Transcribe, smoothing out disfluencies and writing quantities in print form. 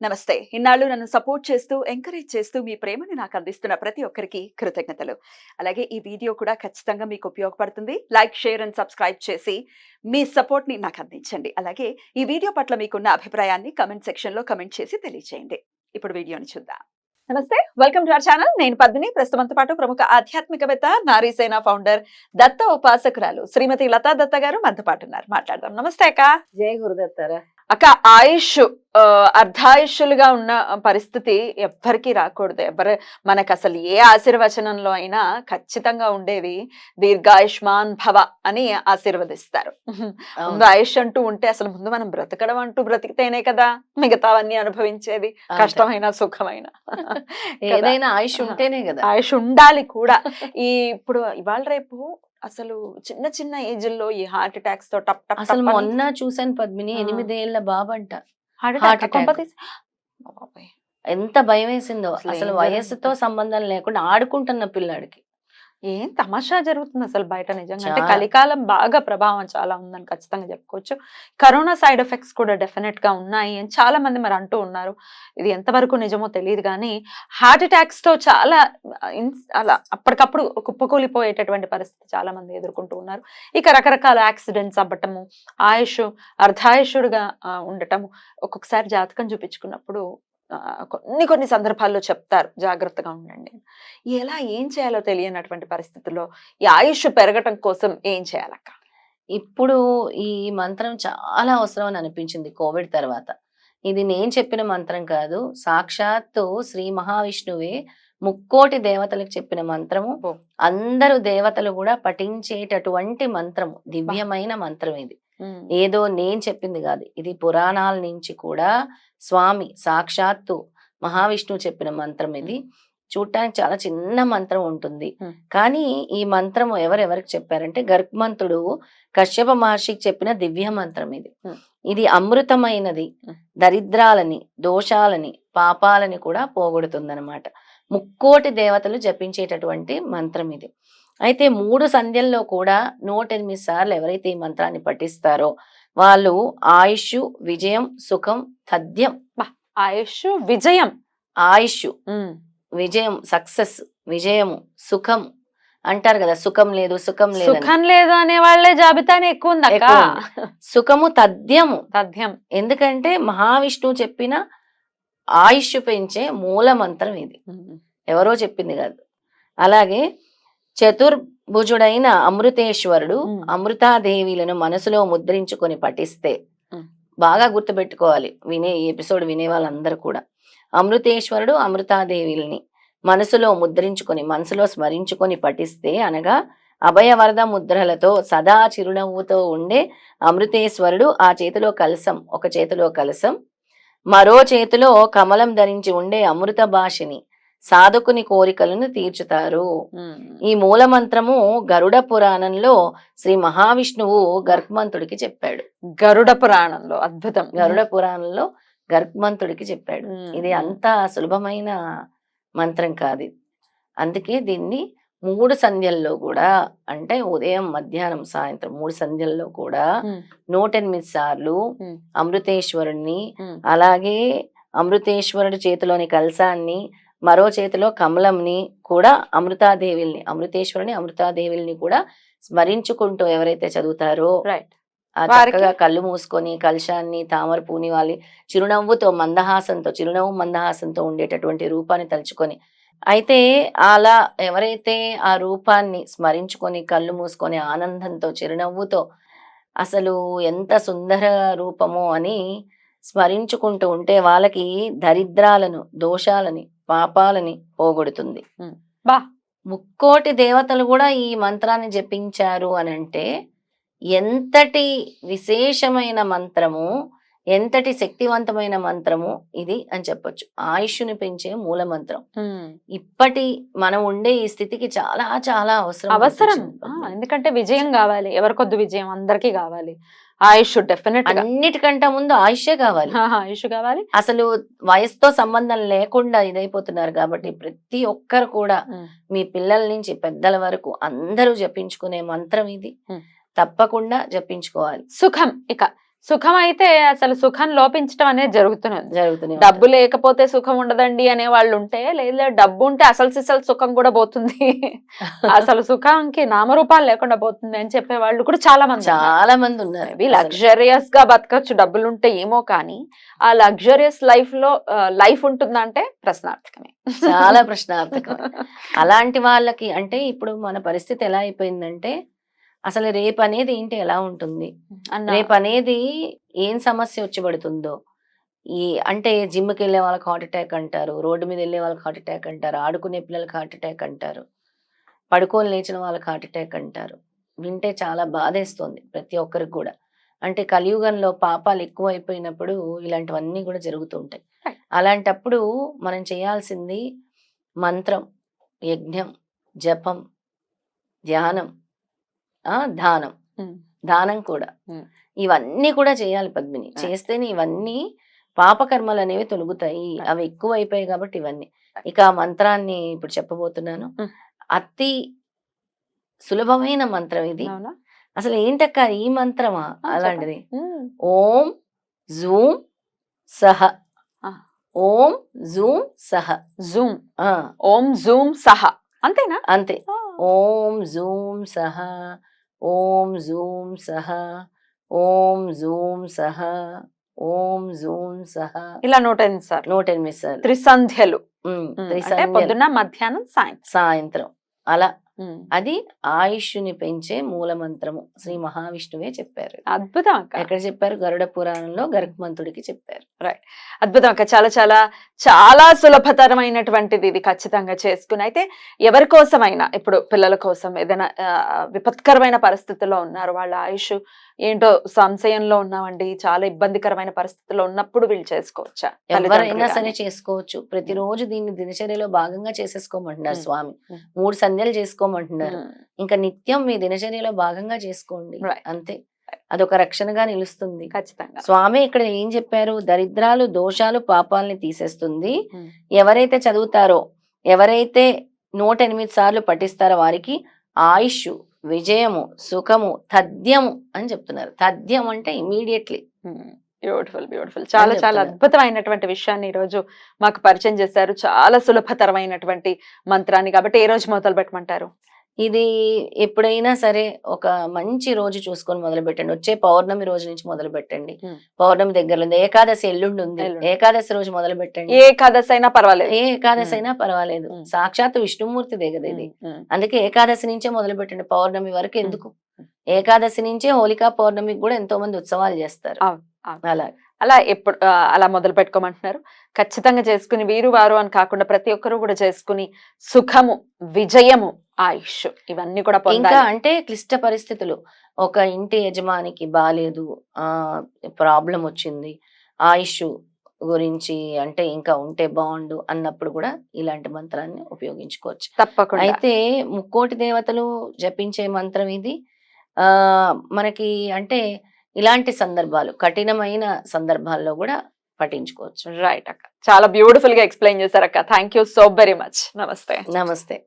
నమస్తే. ఇన్నాళ్ళు నన్ను సపోర్ట్ చేస్తూ, ఎంకరేజ్ చేస్తూ మీ ప్రేమని నాకు అందిస్తున్న ప్రతి ఒక్కరికి కృతజ్ఞతలు. అలాగే ఈ వీడియో కూడా ఖచ్చితంగా మీకు ఉపయోగపడుతుంది. లైక్, షేర్ అండ్ సబ్స్క్రైబ్ చేసి మీ సపోర్ట్‌ని నాకు అందించండి. అలాగే ఈ వీడియో పట్ల మీకున్న అభిప్రాయాన్ని కామెంట్ సెక్షన్‌లో కామెంట్ చేసి తెలియజేయండి. ఇప్పుడు వీడియోని చూద్దాం. నమస్తే. Welcome to our channel. నేను పద్మిని. ప్రస్తుతంతో పాటు ప్రముఖ ఆధ్యాత్మికవేత్త, నారీసేన ఫౌండర్, దత్త ఉపాసకురాలు శ్రీమతి లతా దత్త గారు మనతో పాటు ఉన్నారు. మాట్లాడదాం. నమస్తే అక్క. జై గురుదత్తారా. అక్క, ఆయుష్ అర్ధాయుష్యులుగా ఉన్న పరిస్థితి ఎవ్వరికీ రాకూడదు. మనకు అసలు ఏ ఆశీర్వచనంలో అయినా ఖచ్చితంగా ఉండేవి దీర్ఘాయుష్మాన్ భవ అని ఆశీర్వదిస్తారు. ముందు ఆయుష్ అంటూ ఉంటే అసలు ముందు మనం బ్రతకడం అంటూ బ్రతికితేనే కదా మిగతావన్నీ అనుభవించేది, కష్టమైన సుఖమైన. ఏదైనా ఆయుష్ ఉంటేనే కదా. ఆయుష్ ఉండాలి కూడా. ఇప్పుడు ఇవాళ రేపు అసలు చిన్న చిన్న ఏజ్ల్లో ఈ హార్ట్ అటాక్స్ తో టప్ టప్ అసలు మొన్న చూసాను పద్మిని, 8 ఏళ్ల బాబంట హార్ట్ అటాక్. అటాక్. ఎంత భయం వేసిందో. అసలు వయస్సుతో సంబంధం లేకుండా ఆడుకుంటున్న పిల్లాడికి ఏం తమాషా జరుగుతుంది అసలు బయట. నిజంగా అంటే కలికాలం బాగా ప్రభావం చాలా ఉందని ఖచ్చితంగా చెప్పుకోవచ్చు. కరోనా సైడ్ ఎఫెక్ట్స్ కూడా డెఫినెట్ గా ఉన్నాయి అని చాలా మంది మరి అంటూ ఉన్నారు. ఇది ఎంతవరకు నిజమో తెలియదు కానీ హార్ట్ అటాక్స్ తో చాలా అలా అప్పటికప్పుడు కుప్పకూలిపోయేటటువంటి పరిస్థితి చాలా మంది ఎదుర్కొంటూ ఉన్నారు. ఇక రకరకాల యాక్సిడెంట్స్ అవ్వటము, ఆయుష్ అర్ధాయుషుడుగా ఉండటము, ఒక్కొక్కసారి జాతకం చూపించుకున్నప్పుడు కొన్ని సందర్భాల్లో చెప్తారు జాగ్రత్తగా ఉండండి. ఏం చేయాలో తెలియనటువంటి పరిస్థితుల్లో ఈ ఆయుష్ పెరగటం కోసం ఏం చేయాలక్క? ఇప్పుడు ఈ మంత్రం చాలా అవసరం అని అనిపించింది కోవిడ్ తర్వాత. ఇది నేను చెప్పిన మంత్రం కాదు, సాక్షాత్తు శ్రీ మహావిష్ణువే ముక్కోటి దేవతలకు చెప్పిన మంత్రము. అందరూ దేవతలు కూడా పఠించేటటువంటి మంత్రము, దివ్యమైన మంత్రం ఇది. ఏదో నేను చెప్పింది కాదు, ఇది పురాణాల నుంచి కూడా స్వామి సాక్షాత్తు మహావిష్ణువు చెప్పిన మంత్రం ఇది. చూడటానికి చాలా చిన్న మంత్రం ఉంటుంది, కానీ ఈ మంత్రం ఎవరెవరికి చెప్పారంటే గర్గ్మంతుడు కశ్యప మహర్షికి చెప్పిన దివ్య మంత్రం ఇది. ఇది అమృతమైనది, దరిద్రాలని, దోషాలని, పాపాలని కూడా పోగొడుతుందన్నమాట. ముక్కోటి దేవతలు జపించేటటువంటి మంత్రం ఇది. అయితే 3 సంధ్యల్లో కూడా 108 సార్లు ఎవరైతే ఈ మంత్రాన్ని పఠిస్తారో వాళ్ళు ఆయుష్, విజయం, సుఖం, తథ్యం. ఆయుష్, విజయం, ఆయుష్, విజయం, సక్సెస్, విజయము, సుఖం అంటారు కదా. సుఖం లేదు, సుఖం లేదు, సుఖం లేదు అనే వాళ్ళే జాబితానే ఎక్కువ ఉంది అక్క. సుఖము, తథ్యము. తథ్యం ఎందుకంటే మహావిష్ణువు చెప్పిన ఆయుష్ పెంచే మూల మంత్రం ఇది, ఎవరో చెప్పింది కాదు. అలాగే చతుర్భుజుడైన అమృతేశ్వరుడు అమృతాదేవిలను మనసులో ముద్రించుకొని పఠిస్తే, బాగా గుర్తుపెట్టుకోవాలి ఈ ఎపిసోడ్ వినే వాళ్ళందరూ కూడా, అమృతేశ్వరుడు అమృతాదేవిని మనసులో ముద్రించుకొని, మనసులో స్మరించుకొని పఠిస్తే, అనగా అభయవరద ముద్రలతో సదా చిరునవ్వుతో ఉండే అమృతేశ్వరుడు ఆ చేతిలో కలసం, ఒక చేతిలో కలసం, మరో చేతిలో కమలం ధరించి ఉండే అమృత భాషిని సాధకుని కోరికలను తీర్చుతారు. ఈ మూల మంత్రము గరుడ పురాణంలో శ్రీ మహావిష్ణువు గర్గ్మంతుడికి చెప్పాడు. గరుడ పురాణంలో అద్భుతం. గరుడ పురాణంలో గర్గ్మంతుడికి చెప్పాడు. ఇది అంత సులభమైన మంత్రం కాదు. అందుకే దీన్ని 3 సంధ్యల్లో కూడా, అంటే ఉదయం, మధ్యాహ్నం, సాయంత్రం 3 సంధ్యల్లో కూడా 108 సార్లు అమృతేశ్వరుణ్ణి, అలాగే అమృతేశ్వరుడి చేతిలోని కలసాన్ని, మరో చేతిలో కమలంని కూడా అమృతాదేవిల్ని, అమృతేశ్వరుని అమృతాదేవిల్ని కూడా స్మరించుకుంటూ ఎవరైతే చదువుతారో చక్కగా కళ్ళు మూసుకొని కలశాన్ని, తామర పూని వాళ్ళి చిరునవ్వుతో మందహాసంతో ఉండేటటువంటి రూపాన్ని తలుచుకొని, అయితే అలా ఎవరైతే ఆ రూపాన్ని స్మరించుకొని కళ్ళు మూసుకొని ఆనందంతో చిరునవ్వుతో, అసలు ఎంత సుందర రూపమో అని స్మరించుకుంటూ ఉంటే వాళ్ళకి దరిద్రాలను, దోషాలని, పాపాలని పోగొడుతుంది. ముక్కోటి దేవతలు కూడా ఈ మంత్రాన్ని జపించారు అని అంటే ఎంతటి విశేషమైన మంత్రము, ఎంతటి శక్తివంతమైన మంత్రము ఇది అని చెప్పొచ్చు. ఆయుష్ని పెంచే మూల మంత్రం ఇప్పటి మనం ఉండే ఈ స్థితికి చాలా చాలా అవసరం. ఎందుకంటే విజయం కావాలి, ఎవరికొద్దు విజయం అందరికీ కావాలి. ఆయుష్ డెఫినెట్, అన్నిటికంటే ముందు ఆయుషే కావాలి. ఆయుష్ కావాలి. అసలు వయసుతో సంబంధం లేకుండా ఇదైపోతున్నారు కాబట్టి ప్రతి ఒక్కరు కూడా, మీ పిల్లల నుంచి పెద్దల వరకు అందరూ జపించుకునే మంత్రం ఇది. తప్పకుండా జపించుకోవాలి. సుఖం, ఇక సుఖం అయితే అసలు సుఖం లోపించడం అనేది జరుగుతున్నది. జరుగుతూనే డబ్బు లేకపోతే సుఖం ఉండదండి అనే వాళ్ళు ఉంటే, లేదు డబ్బు ఉంటే అసలు సిసలు సుఖం కూడా పోతుంది, అసలు సుఖంకి నామరూపాలు లేకుండా పోతుంది అని చెప్పే వాళ్ళు కూడా చాలా మంది చాలా మంది ఉన్నారు. అసలు లగ్జరియస్ గా బతకచ్చు డబ్బులుంటే ఏమో, కానీ ఆ లగ్జరియస్ లైఫ్ ఉంటుందంటే ప్రశ్నార్థకమే. చాలా ప్రశ్నార్థకం. అలాంటి వాళ్ళకి అంటే ఇప్పుడు మన పరిస్థితి ఎలా అయిపోయిందంటే, అసలు రేపు అనేది ఏంటి, ఎలా ఉంటుంది, రేపు అనేది ఏం సమస్య వచ్చి పడుతుందో. ఈ అంటే జిమ్కి వెళ్ళే వాళ్ళకి హార్ట్ అటాక్ అంటారు, రోడ్డు మీద వెళ్ళే వాళ్ళకి హార్ట్ అటాక్ అంటారు, ఆడుకునే పిల్లలకి హార్ట్ అటాక్ అంటారు, పడుకొని లేచిన వాళ్ళకి హార్ట్ అటాక్ అంటారు. వింటే చాలా బాధేస్తుంది ప్రతి ఒక్కరికి కూడా. అంటే కలియుగంలో పాపాలు ఎక్కువ అయిపోయినప్పుడు ఇలాంటివన్నీ కూడా జరుగుతూ ఉంటాయి. అలాంటప్పుడు మనం చేయాల్సింది మంత్రం, యజ్ఞం, జపం, ధ్యానం, దానం. దానం కూడా ఇవన్నీ కూడా చేయాలి పద్మిని. చేస్తేనే ఇవన్నీ పాపకర్మలు అనేవి తొలుగుతాయి. అవి ఎక్కువ అయిపోయాయి కాబట్టి ఇవన్నీ. ఇక ఆ మంత్రాన్ని ఇప్పుడు చెప్పబోతున్నాను. అతి సులభమైన మంత్రం ఇది. అసలు ఏంటక్క ఈ మంత్రమా అలాంటిది. ఓం జూమ్ సహ. ఓం జూమ్ సహ. జూమ్, ఓం జూమ్ సహ, అంతేనా? అంతే. ఓం జూమ్ సహ, ఓం జూమ్ సహ, ఓం జూమ్ సహ, ఓం జూమ్ సహ. ఇలా 108 సార్లు. 108 సార్లు. త్రిసంధ్యలు. త్రిసంధ్యలు. పొద్దున్న, మధ్యాహ్నం, సాయంత్రం అలా. అది ఆయుష్ని పెంచే మూల మంత్రము. శ్రీ మహావిష్ణువే చెప్పారు. అద్భుతం అక్క. ఎక్కడ చెప్పారు? గరుడ పురాణంలో గరుత్మంతుడికి చెప్పారు. రైట్. అద్భుతం అక్క. చాలా చాలా చాలా సులభతరమైనటువంటిది ఇది. ఖచ్చితంగా చేసుకుని అయితే ఎవరి కోసమైనా, ఇప్పుడు పిల్లల కోసం ఏదైనా విపత్కరమైన పరిస్థితుల్లో ఉన్నారు, వాళ్ళ ఆయుష్ ఏంటో సంశయంలో ఉన్నామండి, చాలా ఇబ్బందికరమైన పరిస్థితుల్లో ఉన్నప్పుడు వీళ్ళు చేసుకోవచ్చా? ఎవరైనా సరే చేసుకోవచ్చు. ప్రతిరోజు దీన్ని దినచర్యలో భాగంగా చేసేసుకోమంటున్నారు స్వామి. 3 సంధ్యలు చేసుకోమంటున్నారు. ఇంకా నిత్యం మీ దినచర్యలో భాగంగా చేసుకోండి, అంతే. అదొక రక్షణగా నిలుస్తుంది. ఖచ్చితంగా స్వామి ఇక్కడ ఏం చెప్పారు? దరిద్రాలు, దోషాలు, పాపాలని తీసేస్తుంది. ఎవరైతే చదువుతారో, ఎవరైతే 108 సార్లు పఠిస్తారో వారికి ఆయుష్, విజయము, సుఖము, తథ్యము అని చెప్తున్నారు. తథ్యం అంటే ఇమీడియట్లీ. Beautiful beautiful. చాలా చాలా అద్భుతమైనటువంటి విషయాన్ని ఈ రోజు మాకు పరిచయం చేశారు. చాలా సులభతరమైనటువంటి మంత్రాన్ని. కాబట్టి ఏ రోజు మొదలు పెట్టమంటారు? ఇది ఎప్పుడైనా సరే ఒక మంచి రోజు చూసుకొని మొదలు పెట్టండి. వచ్చే పౌర్ణమి రోజు నుంచి మొదలు పెట్టండి. పౌర్ణమి దగ్గరలో ఉంది. ఏకాదశి ఎల్లుండి ఉంది. ఏకాదశి రోజు మొదలు పెట్టండి. ఏ ఏకాదశి అయినా పర్వాలేదు. ఏ ఏకాదశి అయినా పర్వాలేదు. సాక్షాత్ విష్ణుమూర్తిదే కదా ఇది. అందుకే ఏకాదశి నుంచే మొదలు పెట్టండి. పౌర్ణమి వరకు ఎందుకు? ఏకాదశి నుంచే హోలికా పౌర్ణమికి కూడా ఎంతో మంది ఉత్సవాలు చేస్తారు. అలా అలా ఎప్పుడు అలా మొదలు పెట్టుకోమంటున్నారు. ఖచ్చితంగా చేసుకుని వీరు వారు అని కాకుండా ప్రతి ఒక్కరు కూడా చేసుకుని సుఖము, విజయము, ఆయుష్ ఇవన్నీ కూడా ఇంకా అంటే క్లిష్ట పరిస్థితులు, ఒక ఇంటి యజమానికి బాలేదు, ప్రాబ్లం వచ్చింది, ఆయుష్ గురించి అంటే ఇంకా ఉంటే బాగుండు అన్నప్పుడు కూడా ఇలాంటి మంత్రాన్ని ఉపయోగించుకోవచ్చు. తప్పకుండా. అయితే 3 దేవతలు జపించే మంత్రం ఇది. మనకి అంటే ఇలాంటి సందర్భాలు, కఠినమైన సందర్భాల్లో కూడా పఠించుకోవచ్చు. రైట్ అక్క. చాలా బ్యూటిఫుల్ గా ఎక్స్ప్లెయిన్ చేశారు అక్క. Thank you so very much. నమస్తే. నమస్తే.